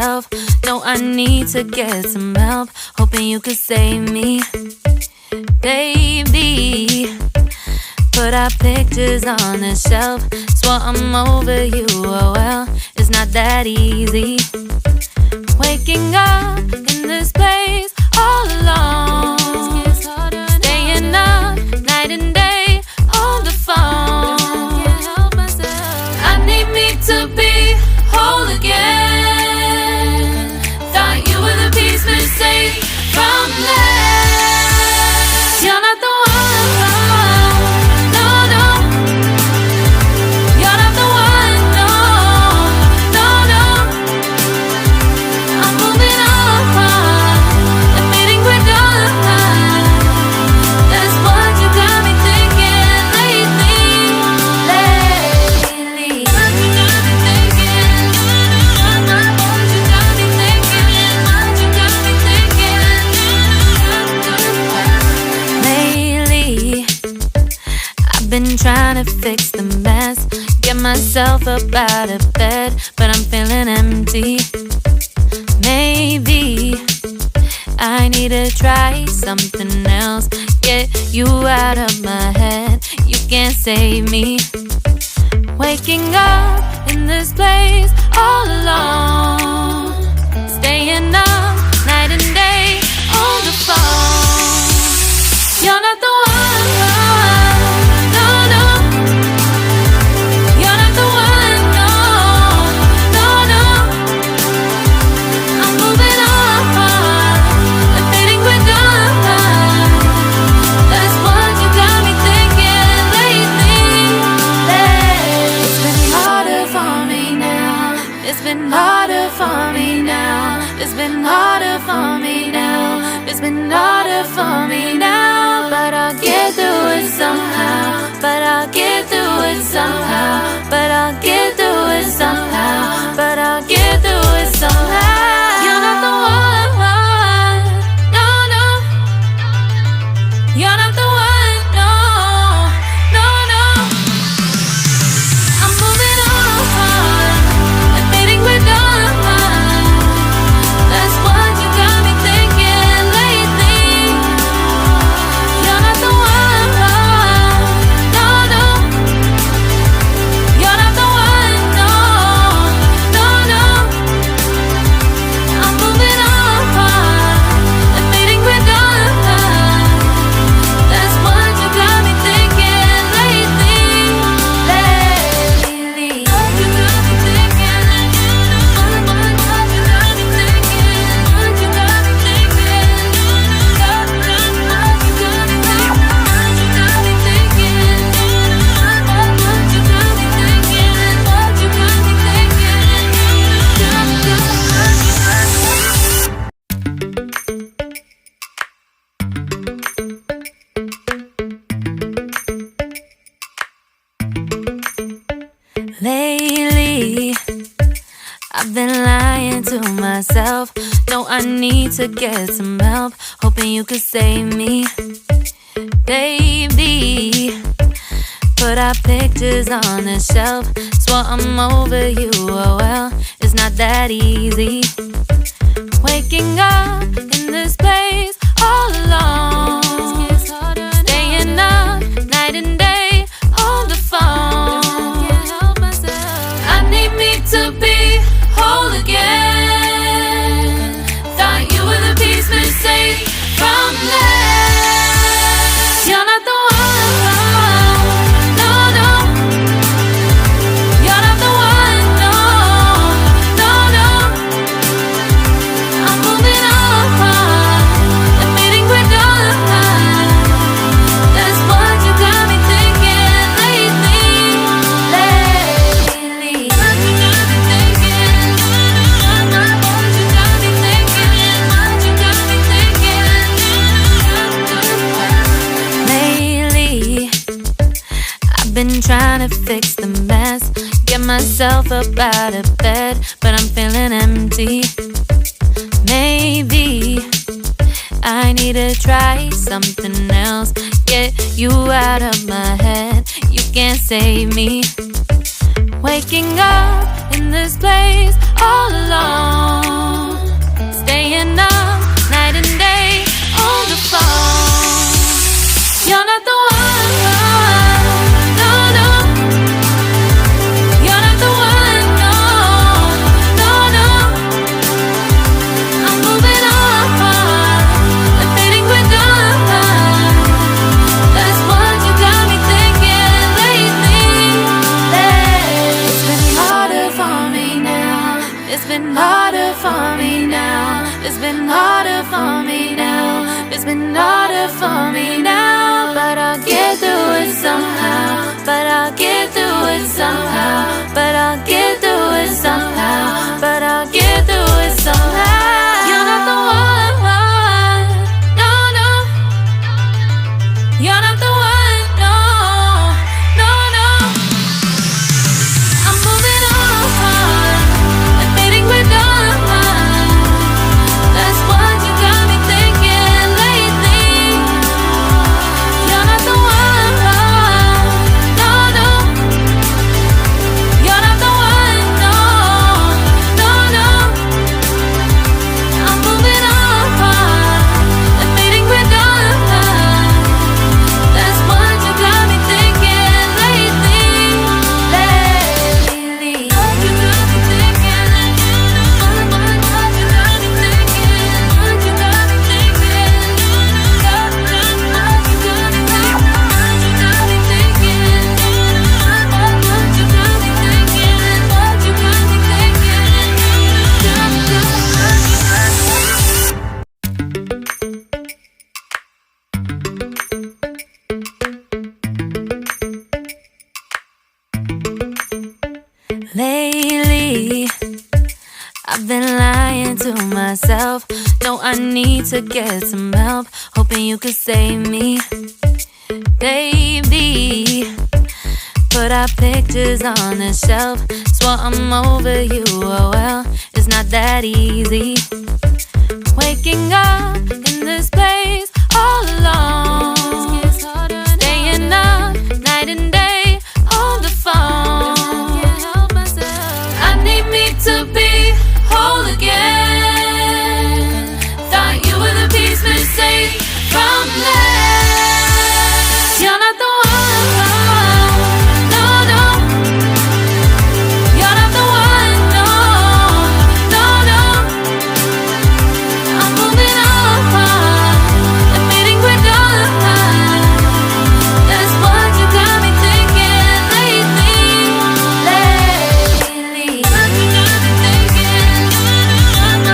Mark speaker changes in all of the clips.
Speaker 1: myself. No, I need to get some help. Hoping you could save me, baby. Put our pictures on the shelf. Swore I'm over you, oh well, it's not that easy. Waking up in this place all alone, staying up night and day on the phone. I need me to be whole again. Thought you were the piece missing from last. You're not the one. Been trying to fix the mess, get myself up out of bed, but I'm feeling empty. Maybe I need to try something else, get you out of my head. You can't save me. Waking up in this place all alone, staying up night and day on the phone. You're not the one. It's been harder for me now. It's been harder for me now. It's been harder for me now. But I'll get through it somehow. But I'll get through it somehow. But I'll get through it somehow. But I'll get through it somehow. You're not the one. No, no. You're not the one. No, no, no. I'm moving on. Lately, I've been lying to myself. No, I need to get some help. Hoping you could save me, baby. Put our pictures on the shelf. Swore I'm over you, oh well, it's not that easy. Waking up in this place all alone, staying up night and day on the phone. To be whole again. Thought you were the piece missing from last. You're not the one. No, no. You're not the one. No, no, no. I'm moving on. Admitting we're done. That's what you got me thinking lately. Been trying to fix the mess, get myself up out of bed, but I'm feeling empty. Maybe I need to try something else, get you out of my head. You can't save me. Waking up in this place all alone, staying up night and day on the phone. You're not the one, no, no. You're not the one, no, no, no. I'm moving on, and fading we're done. That's what you got me thinking lately. It's been harder for me now. It's been harder for me now. It's been harder for me now. It's been harder for me now. But I'll get through it somehow. But I'll get through it somehow. But I'll get through it somehow. But I'll get through it somehow. You're not the one, no, no. You're not the one, no, no, no. I'm moving on, and fading we're done. That's what you got me thinking lately. You're not the one, no, no. You're not the one, no, no, no. I'm moving on, and fading we're done. That's what you got me thinking lately. What you got me thinking? What you got me thinking? What you got me thinking? What you got me thinking? What you got me thinking? What you got me thinking? What you got me thinking? Lately, I've been lying to myself. No, I need to get some help. Hoping you could save me, baby. Put our pictures on the shelf. Swore I'm over you, oh well, it's not that easy. Waking up in this place all alone, staying up night and day on the phone. I need me to be whole again. Thought you were the piece missing from left. You're not the one, no, no. You're not the one, no, no, no. I'm moving on, and fading we're done. That's what you got me thinking lately. What you got me thinking? What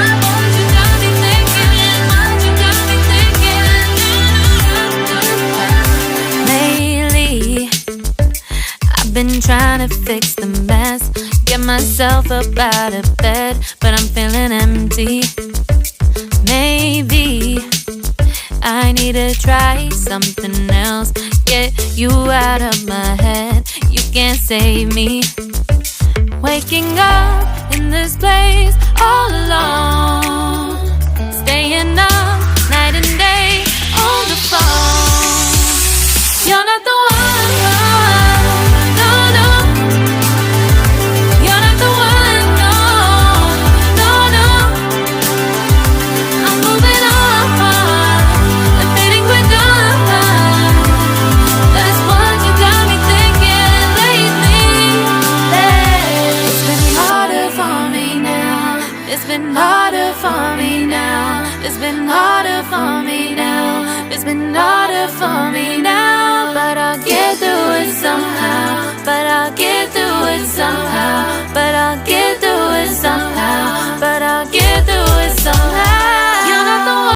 Speaker 1: you got me thinking? What you got me thinking? Lately, I've been trying to fix the mess, get myself up out of bed, but I'm feeling empty. Maybe I need to try something else. Get you out of my head, you can't save me. Waking up in this place all alone, staying up night and day on the phone. You're not the one, no, no. You're not the one, no, no, no. I'm moving on, and fading we're done. That's what you got me thinking lately. It's been harder for me now. It's been harder for me now. It's been harder for me now. It's been harder for me now. But I'll get through it somehow.